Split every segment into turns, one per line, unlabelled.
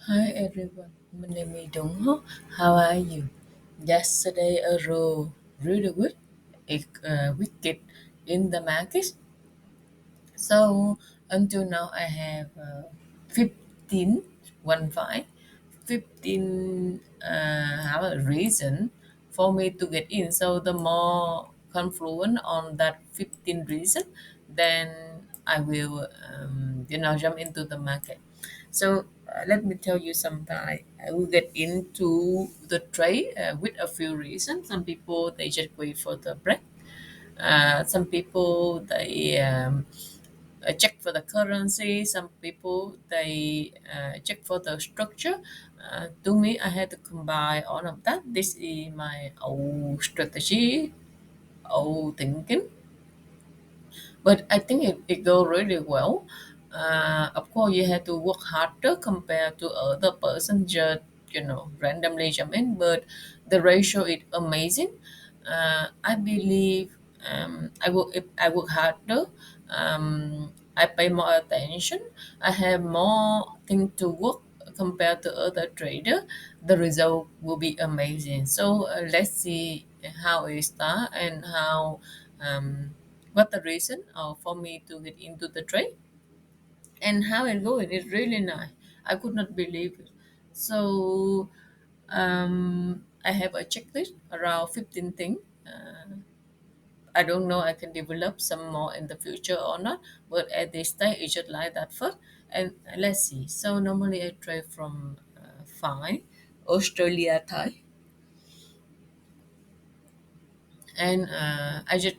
Hi everyone, my name is Dong Ho. How are you? Yesterday a row really good, wicked in the market. So until now I have 15, one five, 15 have a reason for me to get in. So the more confluent on that 15 reason, then I will jump into the market. So let me tell you something. I will get into the trade with a few reasons. Some people they just wait for the break. Some people they check for the currency. Some people they check for the structure. To me, I had to combine all of that. This is my old strategy, old thinking, but I think it go really well. Of course, you have to work harder compared to other person just randomly jump in, but the ratio is amazing. I believe I work if I work harder. I pay more attention. I have more thing to work compared to other trader. The result will be amazing. So let's see how it start and how um, what the reason for me to get into the trade and how it going. It's really nice. I could not believe it. So I have a checklist around 15 things. I don't know I can develop some more in the future or not, but at this time it's just like that first. And let's see. So normally I trade from fine Australia Thai, and I just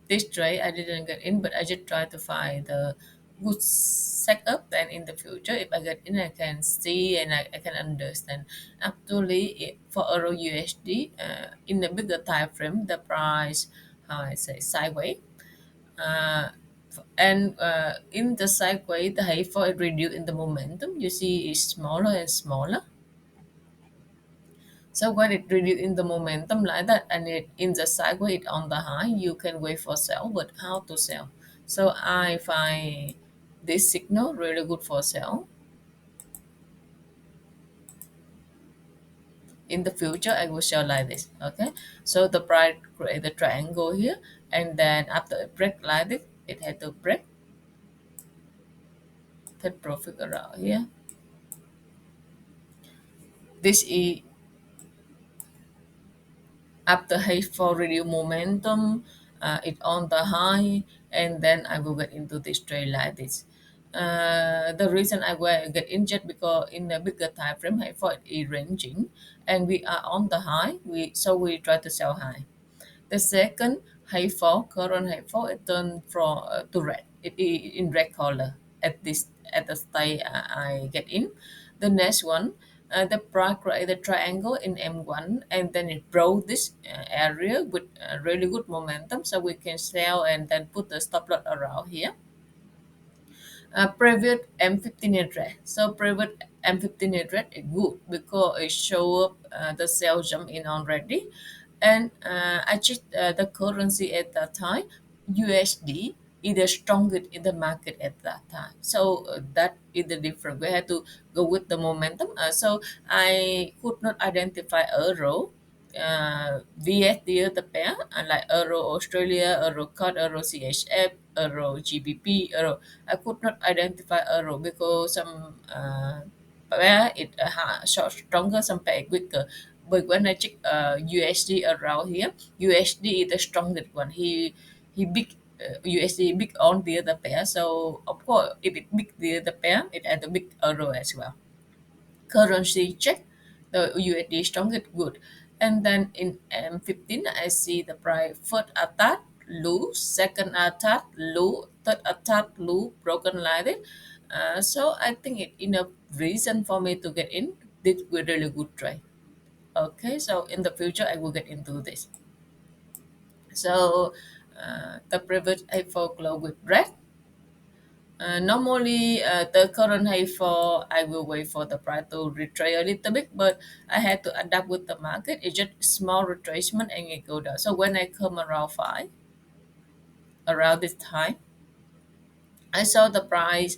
this try I didn't get in, but I just try to find the good setup. Then in the future, if I get in, I can see and I can understand. Actually, for Euro USD, in the bigger time frame, the price, how I say, sideways. Uh, and in the sideways, the high for it reduce in the momentum. You see, it's smaller and smaller. So when it reduce in the momentum like that and it in the sideways it on the high, you can wait for sell, but how to sell? So I find this signal really good for sell. In the future, I will sell like this. Okay. So the price create the triangle here, and then after it break like this, it had to break, take profit around here. This is after H4 radio momentum, it on the high, and then I will get into this trade like this. The reason I will get injured because in the bigger time frame, H4 is ranging, and we are on the high. We try to sell high. The second H4 current H4 it turned from to red. It is in red color at the stage I get in. The next one, the price create the triangle in M1 and then it broke this area with really good momentum, so we can sell and then put the stop loss around here. Private M15 address. So private M15 address is good because it show up the sell jump in already. And I checked the currency at that time. USD is the strongest in the market at that time. So that is the difference. We had to go with the momentum. So I could not identify euro. VS the pair, like Euro Australia, Euro CAD, Euro CHF, Euro GBP, Euro. I could not identify Euro because some pair it short stronger, some pair weaker. But when I check USD around here, USD is the strongest one. He big USD big on the other pair. So of course, if it big the other pair, it had a big Euro as well. Currency check, the USD strongest good. And then in M15, I see the price first attack, low, second attack, low, third attack, low, broken like it. So I think it enough reason for me to get in. This will really good trade. Okay, so in the future, I will get into this. So the previous A4 close with red. Normally, the current high for I will wait for the price to retrace a little bit, but I had to adapt with the market. It's just small retracement and it go down. So when I come around five, around this time, I saw the price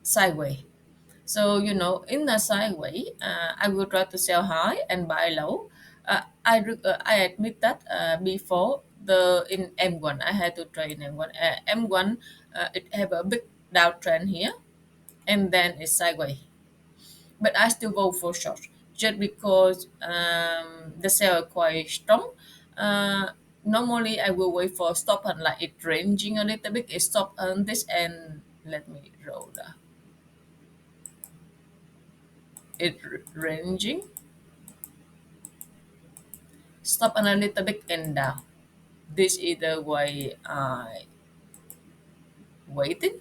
sideways. So, in a sideway, I will try to sell high and buy low. I admit that before in M1, I had to trade in M1. M1, it have a big downtrend here, and then it's sideways. But I still go for short just because the sell are quite strong. Uh, Normally, I will wait for stop and like it ranging a little bit. It stop on this and let me roll it ranging. Stop on a little bit and down. This is the way I waited.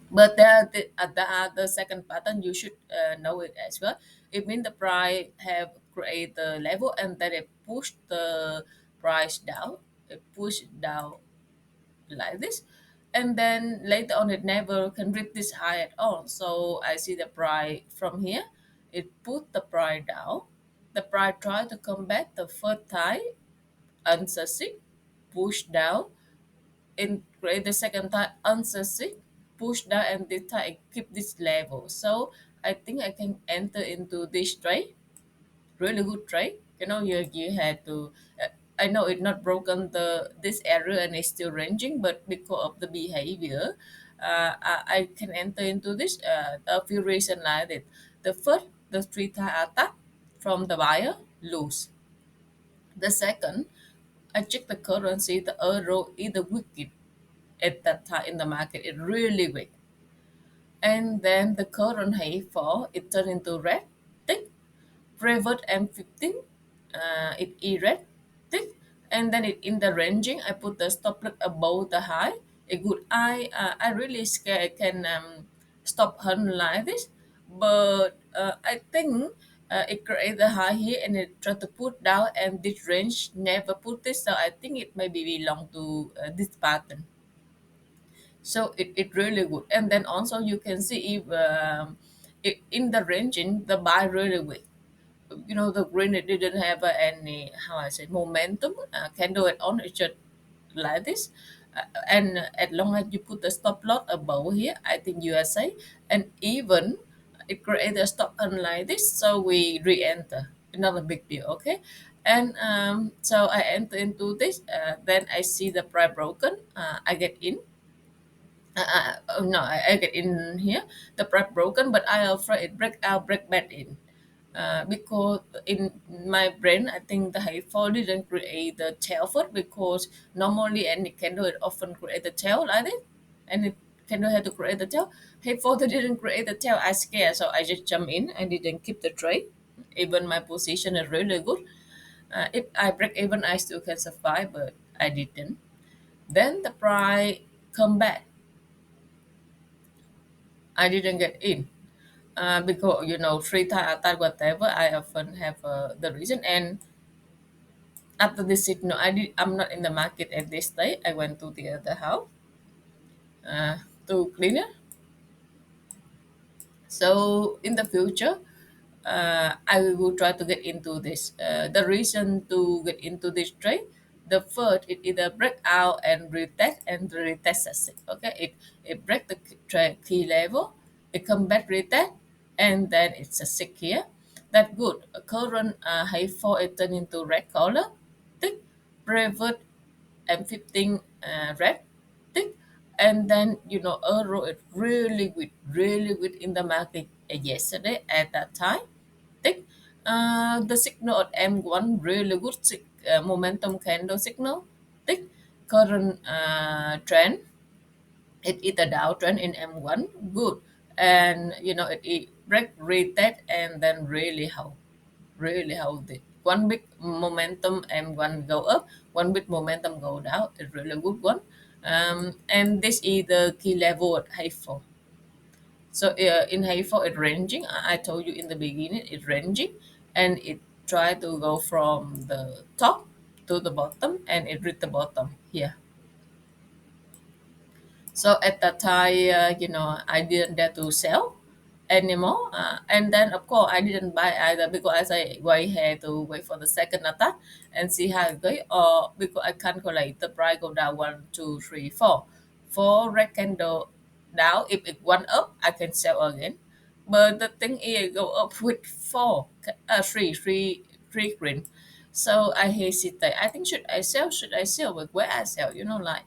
But the second pattern, you should know it as well. It means the price have create the level and then it push the price down. It push it down like this. And then later on, it never can reach this high at all. So I see the price from here. It put the price down. The price try to come back the first time, unsucceed, push down, and create the second time unsucceed, push down, and this time I keep this level. So I think I can enter into this trade, really good trade. You had to. I know it's not broken this area and it's still ranging, but because of the behavior, I can enter into this. A few reasons like that. The first, the three time attack from the buyer lose. The second, I check the currency, the euro is the wicked at that time in the market. It really weak. And then the current high fall, it turned into red, tick, pivot M15, it E red, tick, and then it in the ranging, I put the stop loss above the high. A good eye, I really scared I can stop hunt like this, but I think it create the high here and it try to put down and this range never put this, so I think it maybe belong to this pattern. So it really good. And then also you can see if in the ranging the buy really weak. The green, it didn't have any, how I say, momentum, candle at on, it just like this. And as long as you put the stop loss above here, I think USA, and even it create a stop on like this, so we re-enter, not a big deal. Okay. And so I enter into this, then I see the price broken, I get in. Oh no, I get in here. The prep broken, but I afraid it break out, break back in. Because in my brain, I think the high fall didn't create the tail first, because normally any candle it often create the tail like this, and it candle had to create the tail. High fall they didn't create the tail. I scared, so I just jump in and didn't keep the trade. Even my position is really good. If I break even, I still can survive, but I didn't. Then the price come back. I didn't get in because free time attack whatever. I often have the reason. And after this signal, I'm not in the market at this day. I went to the other house uh, to clean it. So in the future, I will try to get into this. The reason to get into this trade, the first it either break out and retest and retest succeed. Okay, it break the key level, it come back retest, and then it's a sick here. That good. A current high fall it turn into red color. Tick, private M15 red tick, and then euro it really good in the market yesterday at that time tick. The signal at M1 really good momentum candle signal tick. Current trend, it is a downtrend in M1 good, and it break retest and then really hold it. One big momentum and one go up, one big momentum go down. It's really good one. And this is the key level at Hayford. So in Hayford, it's ranging. I told you in the beginning, it's ranging, and it try to go from the top to the bottom, and it reach the bottom here. So at that time, I didn't dare to sell anymore. And then, of course, I didn't buy either because I had to wait for the second attack and see how it goes. Or because I calculate the price go down one, two, three, four. Four red candle down. If it one up, I can sell again. but the thing is go up with three green. So I hesitate. I think should I sell? Should I sell? But where I sell? Like,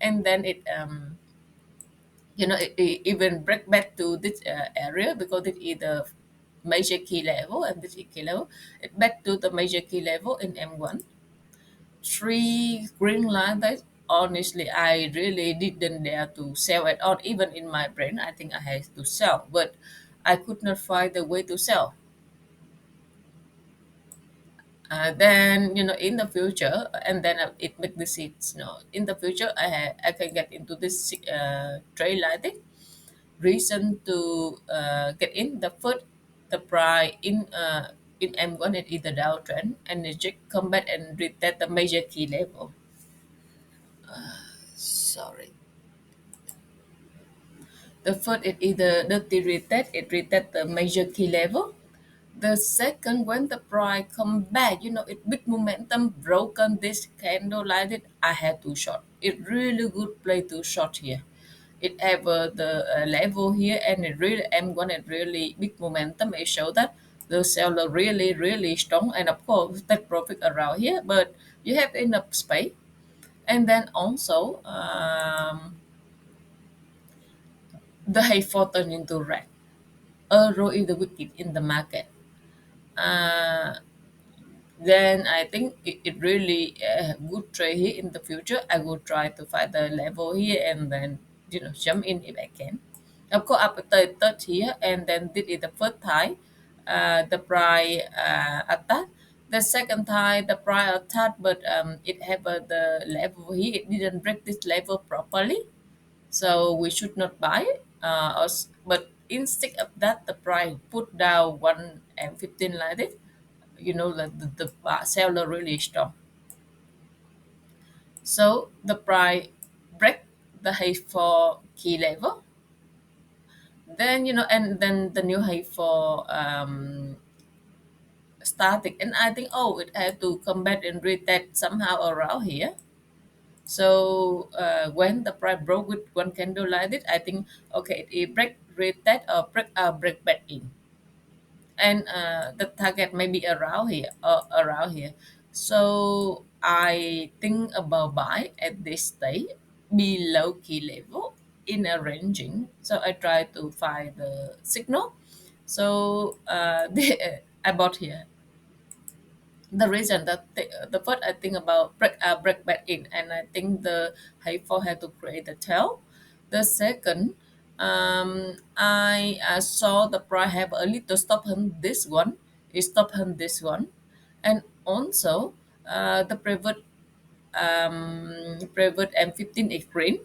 and then it even break back to this area because it is the major key level and this is key level. It back to the major key level in M1. Three green line that honestly I really didn't dare to sell at all. Even in my brain, I think I had to sell, but I could not find the way to sell. Then in the future, and then it make the seats. In the future, I can get into this trade lighting reason to get in the first the price in M1 it is the downtrend and it just come back and retest the major key level. Sorry. The first it either the retest, it retest the major key level. The second, when the price come back, it big momentum broken this candle like it. I had to short. It really good play to short here. It ever the level here, and it really M1 it really big momentum. It show that the seller really strong, and of course take profit around here. But you have enough space, and then also the high fall turn into red. Euro is the wicked in the market. Uh, then I think it really good trade here in the future. I will try to find the level here and then jump in if I can. Of course, after third here and then this is the first time the price attack. The second time the price attack, but it have the level here. It didn't break this level properly, so we should not buy it. But instead of that, the price put down 1 and 15 like this. The seller really strong. So the price break the high for key level. Then and then the new high for static. And I think it had to come back and retest somehow around here. So when the price broke with one candle like this, I think okay, it break retest or break back in. And the target may be around here. So I think about buy at this stage below key level in a ranging. So I try to find the signal. So I bought here. The reason that the first I think about break back in, and I think the high fall had to create the tail. The second, I saw the price have a little stop on this one, it stop on this one, and also the private M15 is green,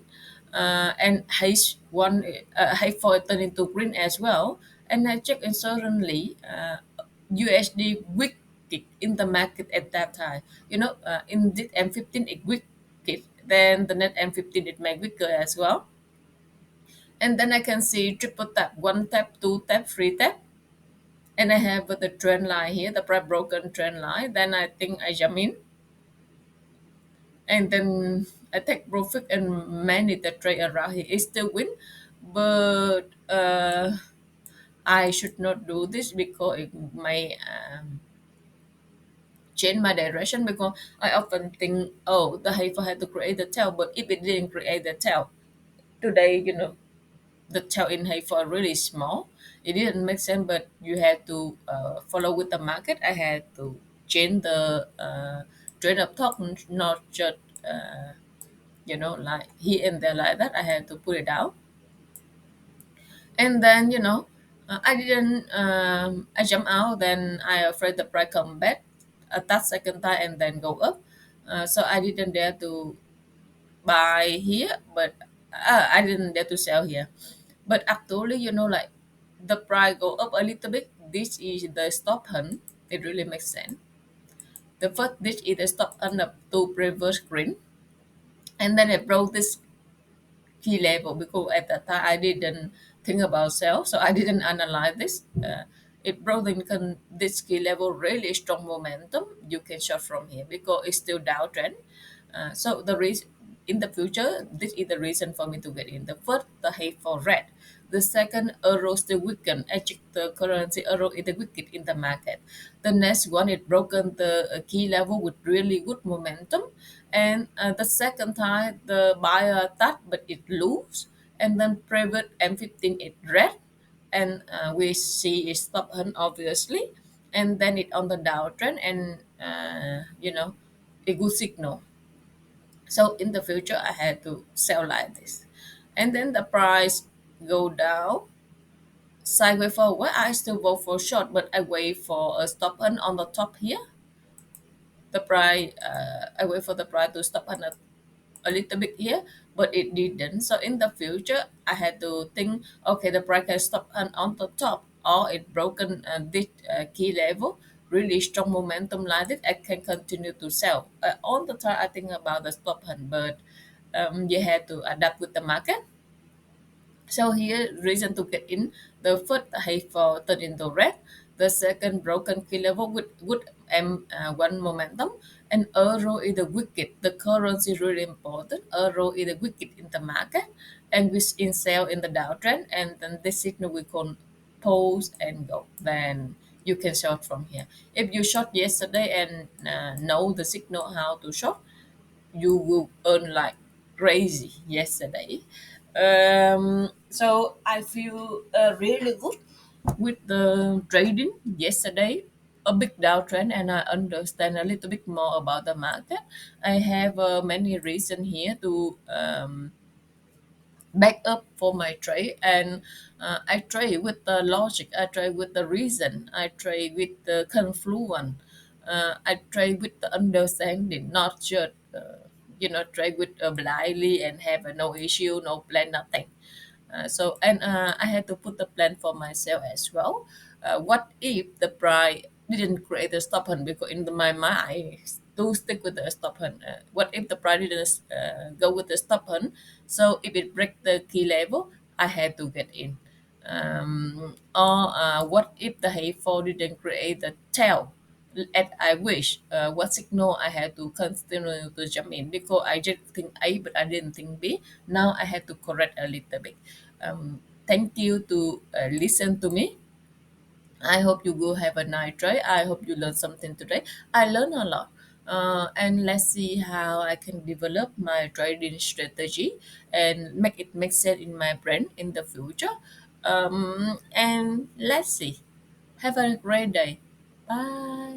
and H1 H4 turned into green as well. And I checked and suddenly USD weak in the market at that time. In this M15 it weak, then the net M15 it make weaker as well. And then I can see triple tap, one tap, two tap, three tap. And I have the trend line here, the price broken trend line. Then I think I jump in and then I take profit and manage the trade around here. It still win, but I should not do this because it may change my direction. Because I often think, oh, the heifer had to create the tail, but if it didn't create the tail today, the tail in heifer are really small. It didn't make sense, but you had to follow with the market. I had to change the trade of talk, not just. Like here and there like that. I had to put it out. And then I didn't I jump out. Then I afraid the price come back that second time and then go up. So I didn't dare to buy here, but I didn't dare to sell here. But actually, like the price go up a little bit. This is the stop hunt. It really makes sense. The first this is the stop hunt up to previous green, and then it broke this key level because at that time I didn't think about sell, so I didn't analyze this. It brought in this key level really strong momentum. You can short from here because it's still downtrend. So the reason in the future, this is the reason for me to get in. The first, the hate for red. The second, euro still weakened, edging the currency euro is the weakest in the market. The next one, it broken the key level with really good momentum. And the second time, the buyer attacked, but it lose. And then private M15, it red. And we see it stop hunt, obviously. And then it on the downtrend and, a good signal. So in the future, I had to sell like this. And then the price go down sideways for a while. I still go for short, but I wait for a stop on the top here. The price, I wait for the price to stop on a little bit here, but it didn't. So in the future, I had to think, okay, the price can stop on the top, or it broken this key level, really strong momentum like this, I can continue to sell. All the time, I think about the stop hunt, but you have to adapt with the market. So here, reason to get in. The first high for turn into red. The second broken key level with good M1 momentum. And euro is the wicked. The currency is really important. Euro is the wicked in the market. And we in sell in the downtrend. And then this signal we can pause and go. Then you can short from here. If you short yesterday and know the signal how to short, you will earn like crazy yesterday. So I feel really good with the trading yesterday. A big downtrend, and I understand a little bit more about the market. I have many reasons here to back up for my trade, and I trade with the logic, I trade with the reason, I trade with the confluence, I trade with the understanding, not just trade with blindly and have no issue, no plan, nothing. I had to put the plan for myself as well. What if the price didn't create a stop hand? Because in my mind, I do stick with the stop hand. What if the price didn't go with the stop hand? So if it break the key level, I had to get in. Or what if the hay fall didn't create the tail? As I wish, what signal I had to continue to jump in, because I just think A, but I didn't think B. Now I had to correct a little bit. Thank you to listen to me. I hope you will have a nice day. I hope you learned something today. I learned a lot. And let's see how I can develop my trading strategy and make it make sense in my brain in the future. And let's see. Have a great day. Bye.